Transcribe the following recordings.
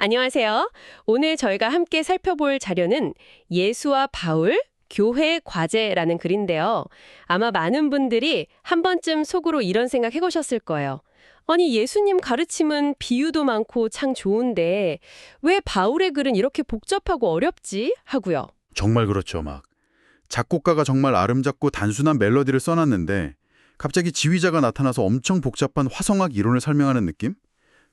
안녕하세요. 오늘 저희가 함께 살펴볼 자료는 예수와 바울, 교회 과제라는 글인데요. 아마 많은 분들이 한 번쯤 속으로 이런 생각 해보셨을 거예요. 아니, 예수님 가르침은 비유도 많고 참 좋은데 왜 바울의 글은 이렇게 복잡하고 어렵지? 하고요. 정말 그렇죠, 막. 작곡가가 정말 아름답고 단순한 멜로디를 써놨는데 갑자기 지휘자가 나타나서 엄청 복잡한 화성학 이론을 설명하는 느낌?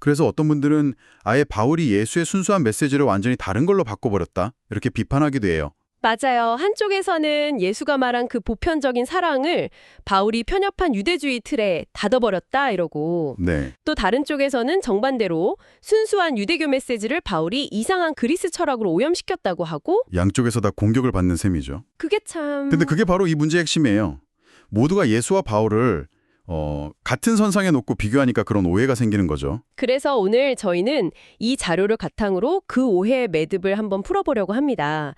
그래서 어떤 분들은 아예 바울이 예수의 순수한 메시지를 완전히 다른 걸로 바꿔버렸다, 이렇게 비판하기도 해요. 맞아요. 한쪽에서는 예수가 말한 그 보편적인 사랑을 바울이 편협한 유대주의 틀에 닫아버렸다 이러고, 네, 또 다른 쪽에서는 정반대로 순수한 유대교 메시지를 바울이 이상한 그리스 철학으로 오염시켰다고 하고, 양쪽에서 다 공격을 받는 셈이죠. 그게 참... 근데 그게 바로 이 문제의 핵심이에요. 모두가 예수와 바울을 같은 선상에 놓고 비교하니까 그런 오해가 생기는 거죠. 그래서 오늘 저희는 이 자료를 바탕으로 그 오해의 매듭을 한번 풀어보려고 합니다.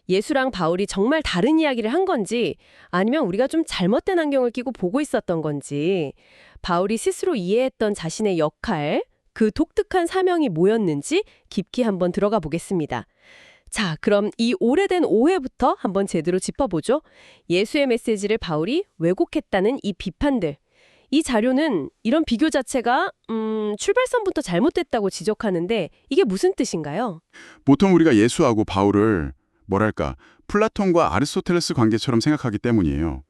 예수랑 바울이 정말 다른 이야기를 한 건지, 아니면 우리가 좀 잘못된 안경을 끼고 보고 있었던 건지, 바울이 스스로 이해했던 자신의 역할, 그 독특한 사명이 뭐였는지 깊이 한번 들어가 보겠습니다. 자, 그럼 이 오래된 오해부터 한번 제대로 짚어보죠. 예수의 메시지를 바울이 왜곡했다는 이 비판들. 이 자료는 이런 비교 자체가 출발선부터 잘못됐다고 지적하는데 이게 무슨 뜻인가요? 보통 우리가 예수하고 바울을 뭐랄까 플라톤과 아리스토텔레스 관계처럼 생각하기 때문이에요.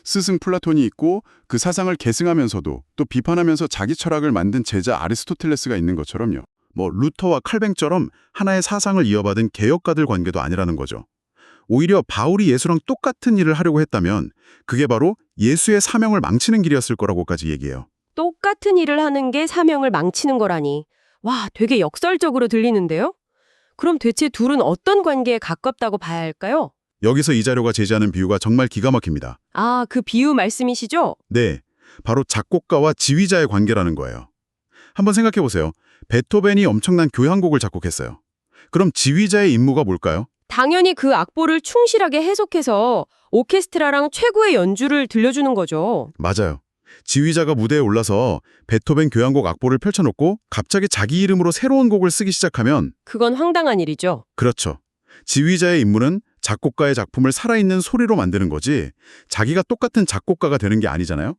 스승 플라톤이 있고 그 사상을 계승하면서도 또 비판하면서 자기 철학을 만든 제자 아리스토텔레스가 있는 것처럼요. 뭐 루터와 칼뱅처럼 하나의 사상을 이어받은 개혁가들 관계도 아니라는 거죠. 오히려 바울이 예수랑 똑같은 일을 하려고 했다면 그게 바로 예수의 사명을 망치는 길이었을 거라고까지 얘기해요. 똑같은 일을 하는 게 사명을 망치는 거라니. 와, 되게 역설적으로 들리는데요? 그럼 대체 둘은 어떤 관계에 가깝다고 봐야 할까요? 여기서 이 자료가 제시하는 비유가 정말 기가 막힙니다. 아, 그 비유 말씀이시죠? 네, 바로 작곡가와 지휘자의 관계라는 거예요. 한번 생각해 보세요. 베토벤이 엄청난 교향곡을 작곡했어요. 그럼 지휘자의 임무가 뭘까요? 당연히 그 악보를 충실하게 해석해서 오케스트라랑 최고의 연주를 들려주는 거죠. 맞아요. 지휘자가 무대에 올라서 베토벤 교향곡 악보를 펼쳐놓고 갑자기 자기 이름으로 새로운 곡을 쓰기 시작하면, 그건 황당한 일이죠. 그렇죠. 지휘자의 임무는 작곡가의 작품을 살아있는 소리로 만드는 거지 자기가 똑같은 작곡가가 되는 게 아니잖아요.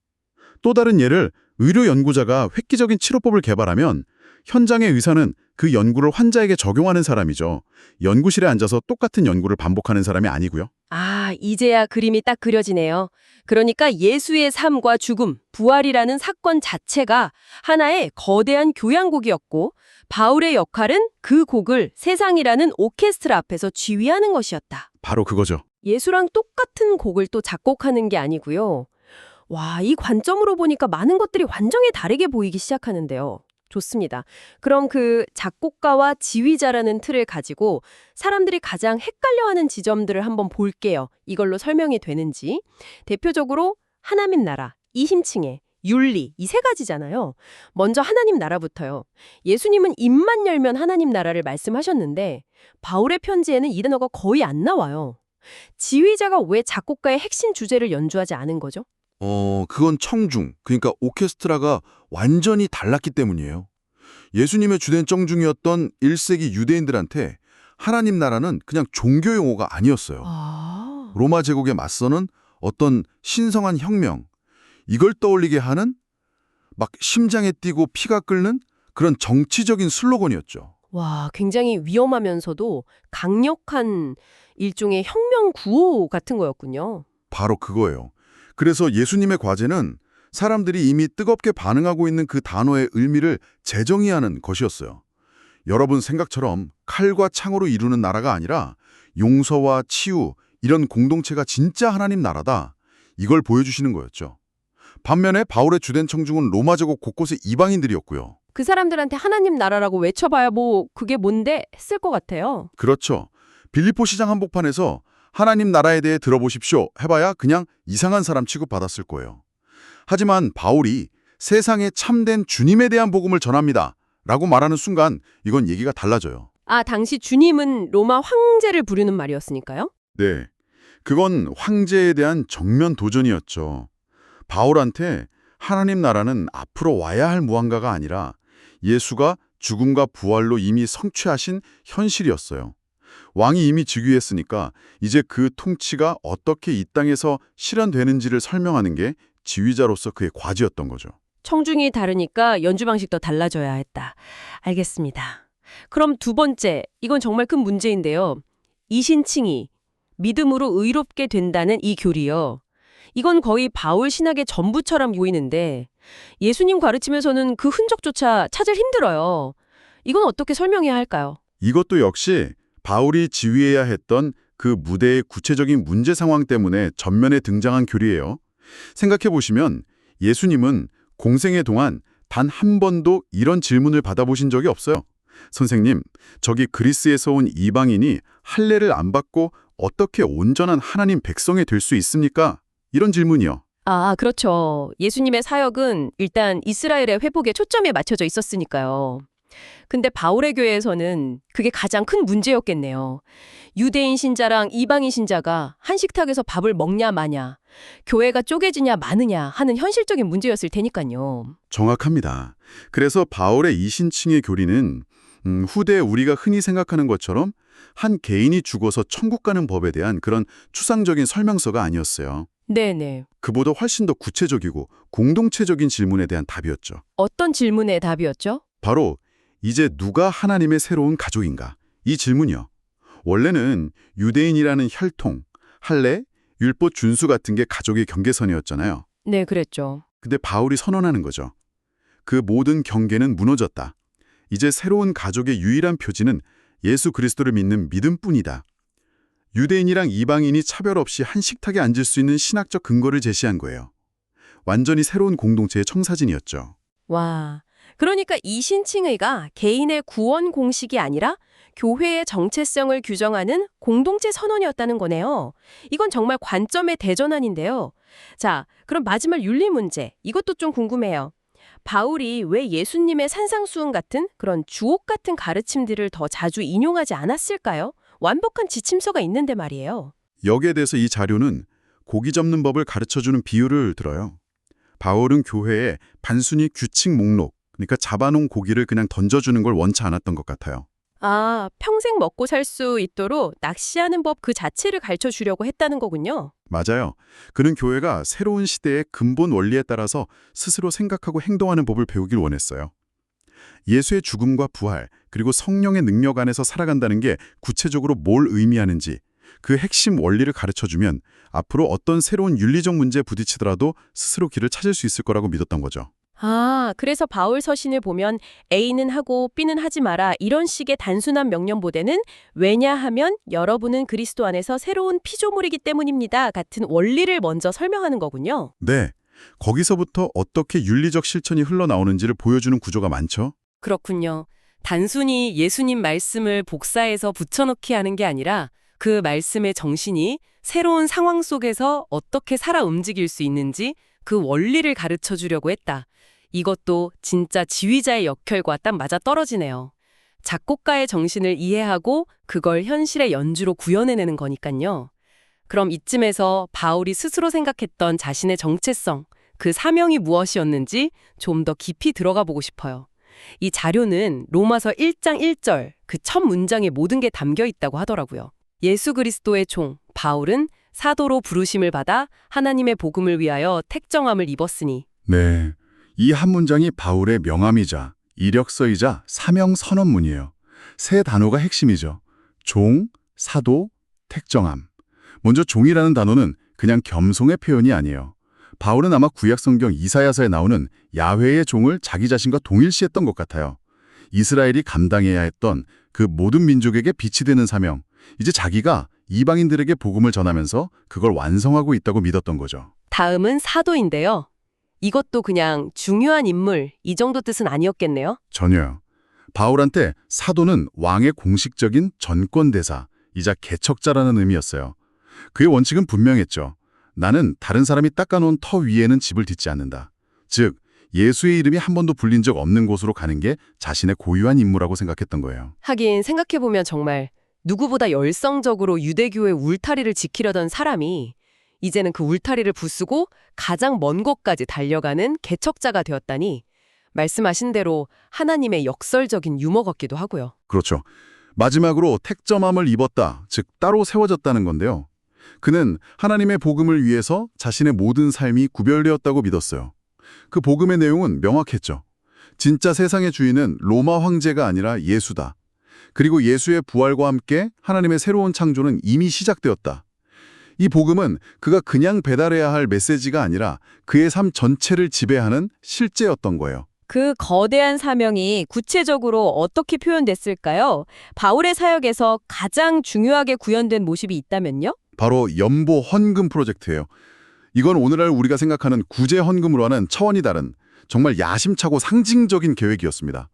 또 다른 예를, 의료 연구자가 획기적인 치료법을 개발하면 현장의 의사는 그 연구를 환자에게 적용하는 사람이죠. 연구실에 앉아서 똑같은 연구를 반복하는 사람이 아니고요. 아, 이제야 그림이 딱 그려지네요. 그러니까 예수의 삶과 죽음, 부활이라는 사건 자체가 하나의 거대한 교향곡이었고, 바울의 역할은 그 곡을 세상이라는 오케스트라 앞에서 지휘하는 것이었다. 바로 그거죠. 예수랑 똑같은 곡을 또 작곡하는 게 아니고요. 와, 이 관점으로 보니까 많은 것들이 완전히 다르게 보이기 시작하는데요. 좋습니다. 그럼 그 작곡가와 지휘자라는 틀을 가지고 사람들이 가장 헷갈려하는 지점들을 한번 볼게요. 이걸로 설명이 되는지. 대표적으로 하나님 나라, 이심층의 윤리, 이 세 가지잖아요. 먼저 하나님 나라부터요. 예수님은 입만 열면 하나님 나라를 말씀하셨는데 바울의 편지에는 이 단어가 거의 안 나와요. 지휘자가 왜 작곡가의 핵심 주제를 연주하지 않은 거죠? 그건 청중, 그러니까 오케스트라가 완전히 달랐기 때문이에요. 예수님의 주된 청중이었던 1세기 유대인들한테 하나님 나라는 그냥 종교 용어가 아니었어요. 로마 제국에 맞서는 어떤 신성한 혁명, 이걸 떠올리게 하는 막 심장에 뛰고 피가 끓는 그런 정치적인 슬로건이었죠. 와, 굉장히 위험하면서도 강력한 일종의 혁명 구호 같은 거였군요. 바로 그거예요. 그래서 예수님의 과제는 사람들이 이미 뜨겁게 반응하고 있는 그 단어의 의미를 재정의하는 것이었어요. 여러분 생각처럼 칼과 창으로 이루는 나라가 아니라 용서와 치유, 이런 공동체가 진짜 하나님 나라다. 이걸 보여주시는 거였죠. 반면에 바울의 주된 청중은 로마 제국 곳곳의 이방인들이었고요. 그 사람들한테 하나님 나라라고 외쳐봐야 뭐 그게 뭔데 했을 것 같아요. 그렇죠. 빌립보 시장 한복판에서 하나님 나라에 대해 들어보십시오 해봐야 그냥 이상한 사람 취급받았을 거예요. 하지만 바울이 세상에 참된 주님에 대한 복음을 전합니다 라고 말하는 순간 이건 얘기가 달라져요. 아, 당시 주님은 로마 황제를 부르는 말이었으니까요? 네, 그건 황제에 대한 정면 도전이었죠. 바울한테 하나님 나라는 앞으로 와야 할 무언가가 아니라 예수가 죽음과 부활로 이미 성취하신 현실이었어요. 왕이 이미 즉위했으니까 이제 그 통치가 어떻게 이 땅에서 실현되는지를 설명하는 게 지휘자로서 그의 과제였던 거죠. 청중이 다르니까 연주 방식도 달라져야 했다. 알겠습니다. 그럼 두 번째, 이건 정말 큰 문제인데요. 이신칭이 믿음으로 의롭게 된다는 이 교리요. 이건 거의 바울 신학의 전부처럼 보이는데 예수님 가르치면서는 그 흔적조차 찾을 힘들어요. 이건 어떻게 설명해야 할까요? 이것도 역시 바울이 지휘해야 했던 그 무대의 구체적인 문제 상황 때문에 전면에 등장한 교리예요. 생각해보시면 예수님은 공생의 동안 단 한 번도 이런 질문을 받아보신 적이 없어요. 선생님, 저기 그리스에서 온 이방인이 할례를 안 받고 어떻게 온전한 하나님 백성이 될 수 있습니까? 이런 질문이요. 아, 그렇죠. 예수님의 사역은 일단 이스라엘의 회복에 초점이 맞춰져 있었으니까요. 근데 바울의 교회에서는 그게 가장 큰 문제였겠네요. 유대인 신자랑 이방인 신자가 한 식탁에서 밥을 먹냐 마냐, 교회가 쪼개지냐 마느냐 하는 현실적인 문제였을 테니까요. 정확합니다. 그래서 바울의 이신칭의 교리는 후대에 우리가 흔히 생각하는 것처럼 한 개인이 죽어서 천국 가는 법에 대한 그런 추상적인 설명서가 아니었어요. 네네. 그보다 훨씬 더 구체적이고 공동체적인 질문에 대한 답이었죠. 어떤 질문의 답이었죠? 바로 이제 누가 하나님의 새로운 가족인가? 이 질문이요. 원래는 유대인이라는 혈통, 할례, 율법 준수 같은 게 가족의 경계선이었잖아요. 네, 그랬죠. 근데 바울이 선언하는 거죠. 그 모든 경계는 무너졌다. 이제 새로운 가족의 유일한 표지는 예수 그리스도를 믿는 믿음뿐이다. 유대인이랑 이방인이 차별 없이 한 식탁에 앉을 수 있는 신학적 근거를 제시한 거예요. 완전히 새로운 공동체의 청사진이었죠. 와, 그러니까 이신칭의가 개인의 구원 공식이 아니라 교회의 정체성을 규정하는 공동체 선언이었다는 거네요. 이건 정말 관점의 대전환인데요. 자, 그럼 마지막 윤리 문제, 이것도 좀 궁금해요. 바울이 왜 예수님의 산상수훈 같은 그런 주옥 같은 가르침들을 더 자주 인용하지 않았을까요? 완벽한 지침서가 있는데 말이에요. 여기에 대해서 이 자료는 고기 접는 법을 가르쳐주는 비유를 들어요. 바울은 교회에 단순히 규칙 목록, 그러니까 잡아놓은 고기를 그냥 던져주는 걸 원치 않았던 것 같아요. 아, 평생 먹고 살 수 있도록 낚시하는 법 그 자체를 가르쳐 주려고 했다는 거군요. 맞아요. 그는 교회가 새로운 시대의 근본 원리에 따라서 스스로 생각하고 행동하는 법을 배우길 원했어요. 예수의 죽음과 부활, 그리고 성령의 능력 안에서 살아간다는 게 구체적으로 뭘 의미하는지 그 핵심 원리를 가르쳐주면 앞으로 어떤 새로운 윤리적 문제에 부딪히더라도 스스로 길을 찾을 수 있을 거라고 믿었던 거죠. 아, 그래서 바울 서신을 보면 A는 하고 B는 하지 마라 이런 식의 단순한 명령보다는 왜냐하면 여러분은 그리스도 안에서 새로운 피조물이기 때문입니다 같은 원리를 먼저 설명하는 거군요. 네, 거기서부터 어떻게 윤리적 실천이 흘러나오는지를 보여주는 구조가 많죠. 그렇군요. 단순히 예수님 말씀을 복사해서 붙여넣기 하는 게 아니라 그 말씀의 정신이 새로운 상황 속에서 어떻게 살아 움직일 수 있는지 그 원리를 가르쳐 주려고 했다. 이것도 진짜 지휘자의 역할과 딱 맞아 떨어지네요. 작곡가의 정신을 이해하고 그걸 현실의 연주로 구현해내는 거니까요. 그럼 이쯤에서 바울이 스스로 생각했던 자신의 정체성, 그 사명이 무엇이었는지 좀 더 깊이 들어가 보고 싶어요. 이 자료는 로마서 1장 1절 그 첫 문장에 모든 게 담겨 있다고 하더라고요. 예수 그리스도의 종 바울은 사도로 부르심을 받아 하나님의 복음을 위하여 택정함을 입었으니. 네, 이 한 문장이 바울의 명함이자 이력서이자 사명 선언문이에요. 세 단어가 핵심이죠. 종, 사도, 택정함. 먼저 종이라는 단어는 그냥 겸손의 표현이 아니에요. 바울은 아마 구약성경 이사야서에 나오는 야훼의 종을 자기 자신과 동일시했던 것 같아요. 이스라엘이 감당해야 했던 그 모든 민족에게 빛이 되는 사명, 이제 자기가 이방인들에게 복음을 전하면서 그걸 완성하고 있다고 믿었던 거죠. 다음은 사도인데요. 이것도 그냥 중요한 인물 이 정도 뜻은 아니었겠네요. 전혀요. 바울한테 사도는 왕의 공식적인 전권대사이자 개척자라는 의미였어요. 그의 원칙은 분명했죠. 나는 다른 사람이 닦아놓은 터 위에는 집을 짓지 않는다. 즉, 예수의 이름이 한 번도 불린 적 없는 곳으로 가는 게 자신의 고유한 임무라고 생각했던 거예요. 하긴 생각해보면 정말 누구보다 열성적으로 유대교의 울타리를 지키려던 사람이 이제는 그 울타리를 부수고 가장 먼 곳까지 달려가는 개척자가 되었다니 말씀하신 대로 하나님의 역설적인 유머 같기도 하고요. 그렇죠. 마지막으로 택점함을 입었다, 즉 따로 세워졌다는 건데요. 그는 하나님의 복음을 위해서 자신의 모든 삶이 구별되었다고 믿었어요. 그 복음의 내용은 명확했죠. 진짜 세상의 주인은 로마 황제가 아니라 예수다. 그리고 예수의 부활과 함께 하나님의 새로운 창조는 이미 시작되었다. 이 복음은 그가 그냥 배달해야 할 메시지가 아니라 그의 삶 전체를 지배하는 실제였던 거예요. 그 거대한 사명이 구체적으로 어떻게 표현됐을까요? 바울의 사역에서 가장 중요하게 구현된 모습이 있다면요? 바로 연보 헌금 프로젝트예요. 이건 오늘날 우리가 생각하는 구제 헌금으로는 차원이 다른 정말 야심차고 상징적인 계획이었습니다.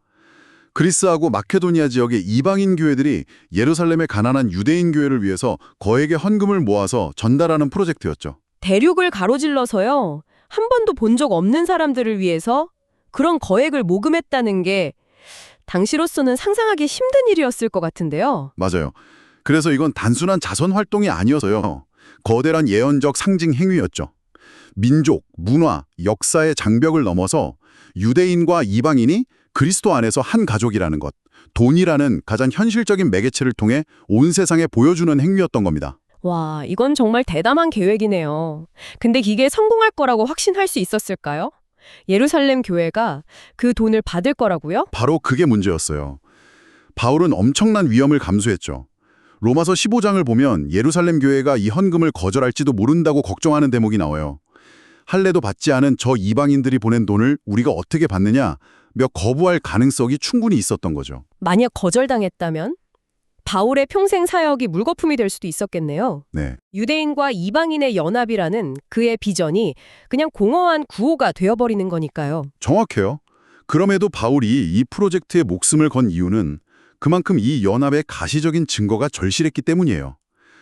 그리스하고 마케도니아 지역의 이방인 교회들이 예루살렘의 가난한 유대인 교회를 위해서 거액의 헌금을 모아서 전달하는 프로젝트였죠. 대륙을 가로질러서요. 한 번도 본 적 없는 사람들을 위해서 그런 거액을 모금했다는 게 당시로서는 상상하기 힘든 일이었을 것 같은데요. 맞아요. 그래서 이건 단순한 자선 활동이 아니어서요. 거대한 예언적 상징 행위였죠. 민족, 문화, 역사의 장벽을 넘어서 유대인과 이방인이 그리스도 안에서 한 가족이라는 것, 돈이라는 가장 현실적인 매개체를 통해 온 세상에 보여주는 행위였던 겁니다. 와, 이건 정말 대담한 계획이네요. 근데 이게 성공할 거라고 확신할 수 있었을까요? 예루살렘 교회가 그 돈을 받을 거라고요? 바로 그게 문제였어요. 바울은 엄청난 위험을 감수했죠. 로마서 15장을 보면 예루살렘 교회가 이 헌금을 거절할지도 모른다고 걱정하는 대목이 나와요. 할례도 받지 않은 저 이방인들이 보낸 돈을 우리가 어떻게 받느냐 며 거부할 가능성이 충분히 있었던 거죠. 만약 거절당했다면 바울의 평생 사역이 물거품이 될 수도 있었겠네요. 네, 유대인과 이방인의 연합이라는 그의 비전이 그냥 공허한 구호가 되어버리는 거니까요. 정확해요. 그럼에도 바울이 이 프로젝트에 목숨을 건 이유는 그만큼 이 연합의 가시적인 증거가 절실했기 때문이에요.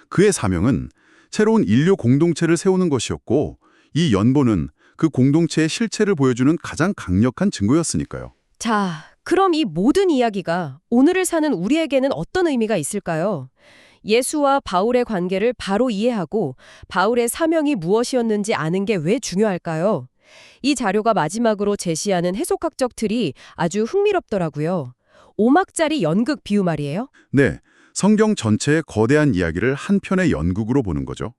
그의 사명은 새로운 인류 공동체를 세우는 것이었고 이 연보는 그 공동체의 실체를 보여주는 가장 강력한 증거였으니까요. 자, 그럼 이 모든 이야기가 오늘을 사는 우리에게는 어떤 의미가 있을까요? 예수와 바울의 관계를 바로 이해하고 바울의 사명이 무엇이었는지 아는 게 왜 중요할까요? 이 자료가 마지막으로 제시하는 해석학적 틀이 아주 흥미롭더라고요. 5막짜리 연극 비유 말이에요. 네, 성경 전체의 거대한 이야기를 한 편의 연극으로 보는 거죠.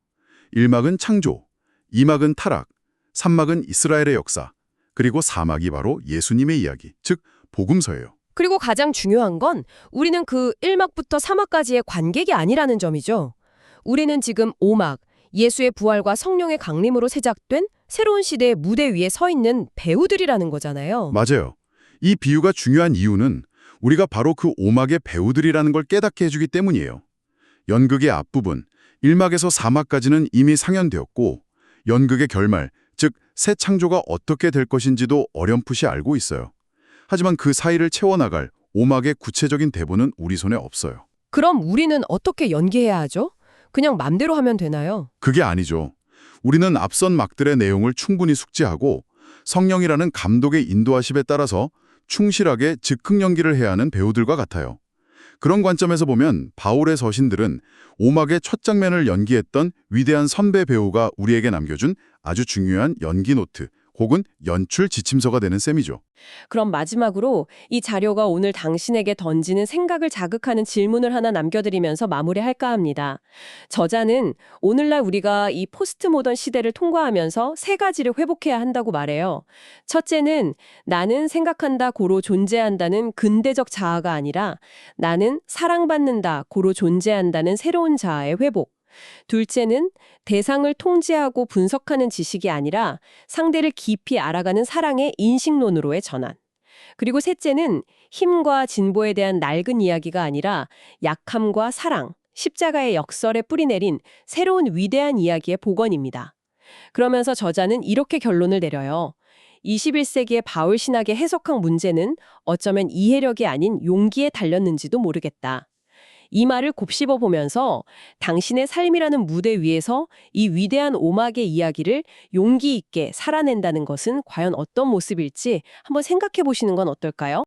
1막은 창조, 2막은 타락, 3막은 이스라엘의 역사, 그리고 4막이 바로 예수님의 이야기, 즉 복음서예요. 그리고 가장 중요한 건 우리는 그 1막부터 4막까지의 관객이 아니라는 점이죠. 우리는 지금 5막, 예수의 부활과 성령의 강림으로 시작된 새로운 시대의 무대 위에 서 있는 배우들이라는 거잖아요. 맞아요. 이 비유가 중요한 이유는 우리가 바로 그 5막의 배우들이라는 걸 깨닫게 해주기 때문이에요. 연극의 앞부분, 1막에서 4막까지는 이미 상연되었고 연극의 결말, 즉 새 창조가 어떻게 될 것인지도 어렴풋이 알고 있어요. 하지만 그 사이를 채워나갈 5막의 구체적인 대본은 우리 손에 없어요. 그럼 우리는 어떻게 연기해야 하죠? 그냥 맘대로 하면 되나요? 그게 아니죠. 우리는 앞선 막들의 내용을 충분히 숙지하고 성령이라는 감독의 인도하심에 따라서 충실하게 즉흥 연기를 해야 하는 배우들과 같아요. 그런 관점에서 보면 바울의 서신들은 5막의 첫 장면을 연기했던 위대한 선배 배우가 우리에게 남겨준 아주 중요한 연기 노트 혹은 연출 지침서가 되는 셈이죠. 그럼 마지막으로 이 자료가 오늘 당신에게 던지는 생각을 자극하는 질문을 하나 남겨드리면서 마무리할까 합니다. 저자는 오늘날 우리가 이 포스트 모던 시대를 통과하면서 세 가지를 회복해야 한다고 말해요. 첫째는 나는 생각한다 고로 존재한다는 근대적 자아가 아니라 나는 사랑받는다 고로 존재한다는 새로운 자아의 회복. 둘째는 대상을 통제하고 분석하는 지식이 아니라 상대를 깊이 알아가는 사랑의 인식론으로의 전환. 그리고 셋째는 힘과 진보에 대한 낡은 이야기가 아니라 약함과 사랑, 십자가의 역설에 뿌리내린 새로운 위대한 이야기의 복원입니다. 그러면서 저자는 이렇게 결론을 내려요. 21세기의 바울 신학의 해석학 문제는 어쩌면 이해력이 아닌 용기에 달렸는지도 모르겠다. 이 말을 곱씹어 보면서 당신의 삶이라는 무대 위에서 이 위대한 5막의 이야기를 용기 있게 살아낸다는 것은 과연 어떤 모습일지 한번 생각해 보시는 건 어떨까요?